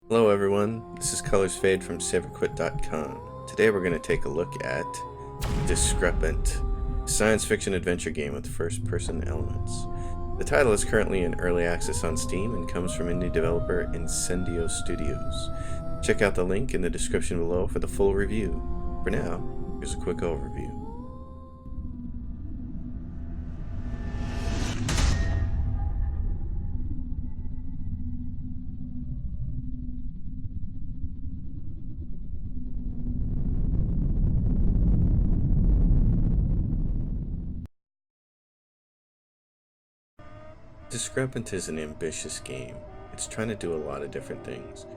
Hello everyone, this is Colors Fade from SavorQuit.com. Today we're going to take a look at Discrepant, a science fiction adventure game with first-person elements. The title is currently in early access on Steam and comes from indie developer Incendio Studios. Check out the link in the description below for the full review. For now, here's a quick overview. Discrepant is an ambitious game. It's trying to do a lot of different things.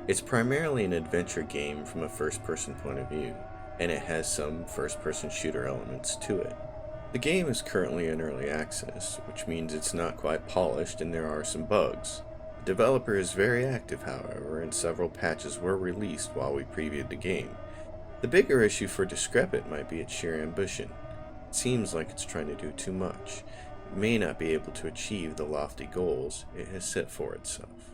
It's primarily an adventure game from a first-person point of view, and it has some first-person shooter elements to it. The game is currently in early access, which means it's not quite polished and there are some bugs. The developer is very active, however, and several patches were released while we previewed the game. The bigger issue for Discrepant might be its sheer ambition. It seems like it's trying to do too much. It may not be able to achieve the lofty goals it has set for itself.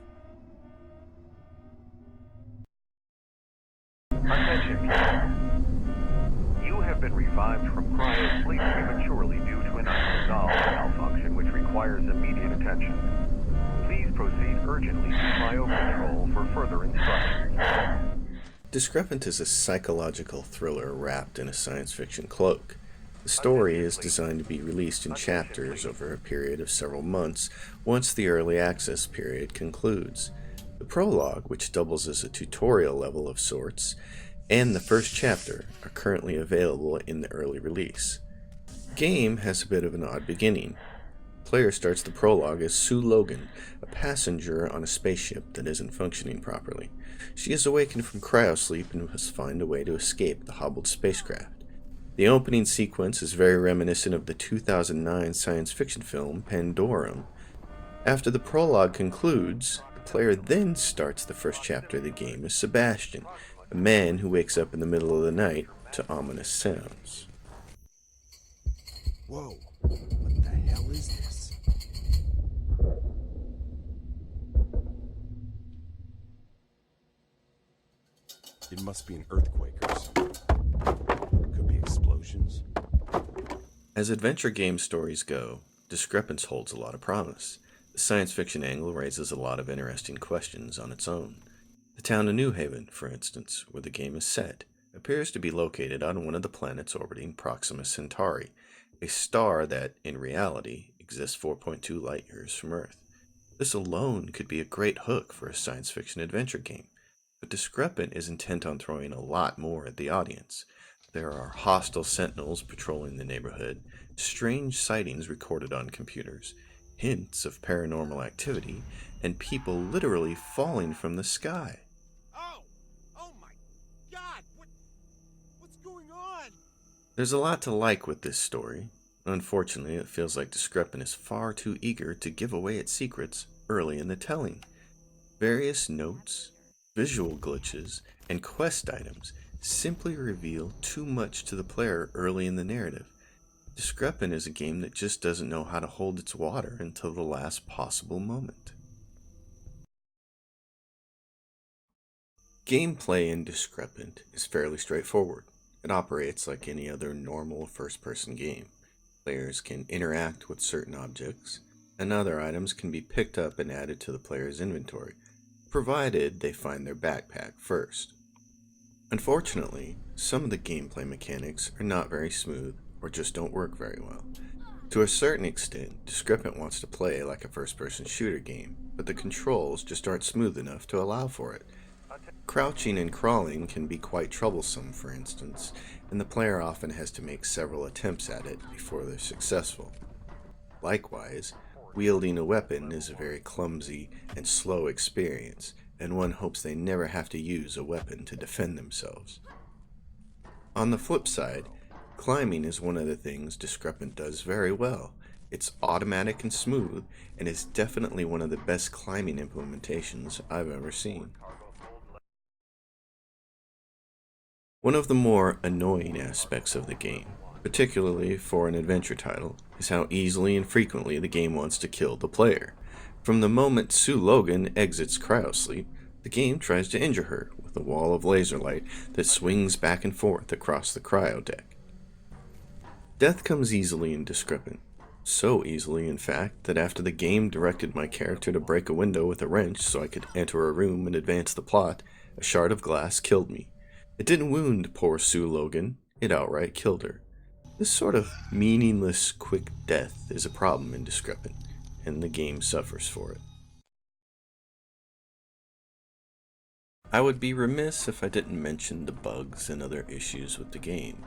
Attention, players. You have been revived from cryo-sleep prematurely due to an unresolved malfunction which requires immediate attention. Please proceed urgently to cryo control for further instructions. Discrepant is a psychological thriller wrapped in a science fiction cloak. The story is designed to be released in chapters over a period of several months once the early access period concludes. The prologue, which doubles as a tutorial level of sorts, and the first chapter are currently available in the early release. The game has a bit of an odd beginning. The player starts the prologue as Sue Logan, a passenger on a spaceship that isn't functioning properly. She is awakened from cryosleep and must find a way to escape the hobbled spacecraft. The opening sequence is very reminiscent of the 2009 science fiction film Pandorum. After the prologue concludes, the player then starts the first chapter of the game as Sebastian, a man who wakes up in the middle of the night to ominous sounds. Whoa, what the hell is this? It must be an earthquake or something. Could be explosions. As adventure game stories go, Discrepant holds a lot of promise. The science fiction angle raises a lot of interesting questions on its own. The town of New Haven, for instance, where the game is set, appears to be located on one of the planets orbiting Proxima Centauri, a star that, in reality, exists 4.2 light-years from Earth. This alone could be a great hook for a science fiction adventure game, but Discrepant is intent on throwing a lot more at the audience. There are hostile sentinels patrolling the neighborhood, strange sightings recorded on computers, hints of paranormal activity, and people literally falling from the sky. Oh my God! What's going on? There's a lot to like with this story. Unfortunately, it feels like Discrepant is far too eager to give away its secrets early in the telling. Various notes, visual glitches, and quest items simply reveal too much to the player early in the narrative. Discrepant is a game that just doesn't know how to hold its water until the last possible moment. Gameplay in Discrepant is fairly straightforward. It operates like any other normal first-person game. Players can interact with certain objects, and other items can be picked up and added to the player's inventory, provided they find their backpack first. Unfortunately, some of the gameplay mechanics are not very smooth or just don't work very well. To a certain extent, Discrepant wants to play like a first-person shooter game, but the controls just aren't smooth enough to allow for it. Crouching and crawling can be quite troublesome, for instance, and the player often has to make several attempts at it before they're successful. Likewise, wielding a weapon is a very clumsy and slow experience, and one hopes they never have to use a weapon to defend themselves. On the flip side, climbing is one of the things Discrepant does very well. It's automatic and smooth, and is definitely one of the best climbing implementations I've ever seen. One of the more annoying aspects of the game, particularly for an adventure title, is how easily and frequently the game wants to kill the player. From the moment Sue Logan exits cryosleep, the The game tries to injure her with a wall of laser light that swings back and forth across the cryo deck. Death comes easily in Discrepant. So easily, in fact, that after the game directed my character to break a window with a wrench so I could enter a room and advance the plot, a shard of glass killed me. It didn't wound poor Sue Logan, it outright killed her. This sort of meaningless, quick death is a problem in Discrepant, and the game suffers for it. I would be remiss if I didn't mention the bugs and other issues with the game.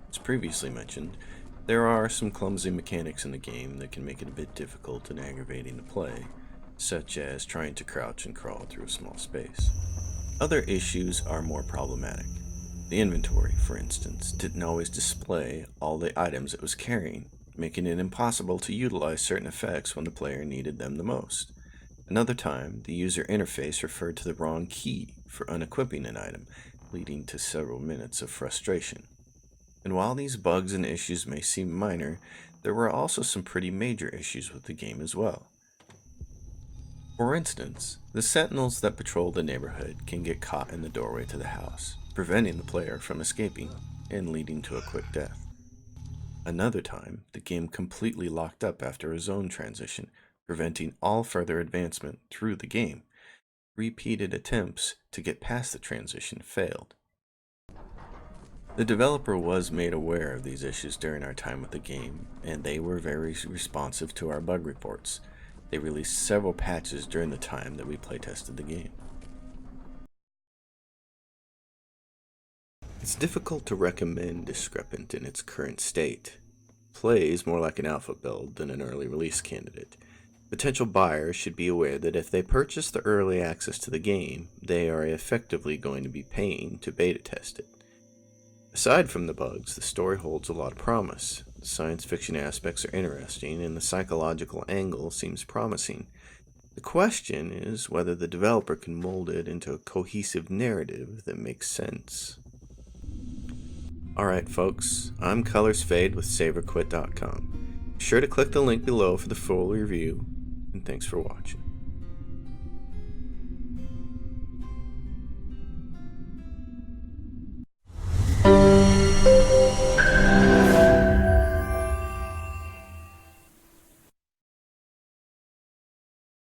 As previously mentioned, there are some clumsy mechanics in the game that can make it a bit difficult and aggravating to play, such as trying to crouch and crawl through a small space. Other issues are more problematic. The inventory, for instance, didn't always display all the items it was carrying, making it impossible to utilize certain effects when the player needed them the most. Another time, the user interface referred to the wrong key for unequipping an item, leading to several minutes of frustration. And while these bugs and issues may seem minor, there were also some pretty major issues with the game as well. For instance, the sentinels that patrol the neighborhood can get caught in the doorway to the house, preventing the player from escaping and leading to a quick death. Another time, the game completely locked up after a zone transition, preventing all further advancement through the game. Repeated attempts to get past the transition failed. The developer was made aware of these issues during our time with the game, and they were very responsive to our bug reports. They released several patches during the time that we playtested the game. It's difficult to recommend Discrepant in its current state. It plays more like an alpha build than an early release candidate. Potential buyers should be aware that if they purchase the early access to the game, they are effectively going to be paying to beta test it. Aside from the bugs, the story holds a lot of promise. The science fiction aspects are interesting, and the psychological angle seems promising. The question is whether the developer can mold it into a cohesive narrative that makes sense. Alright folks, I'm ColorsFade with SavorQuit.com. Be sure to click the link below for the full review, and thanks for watching.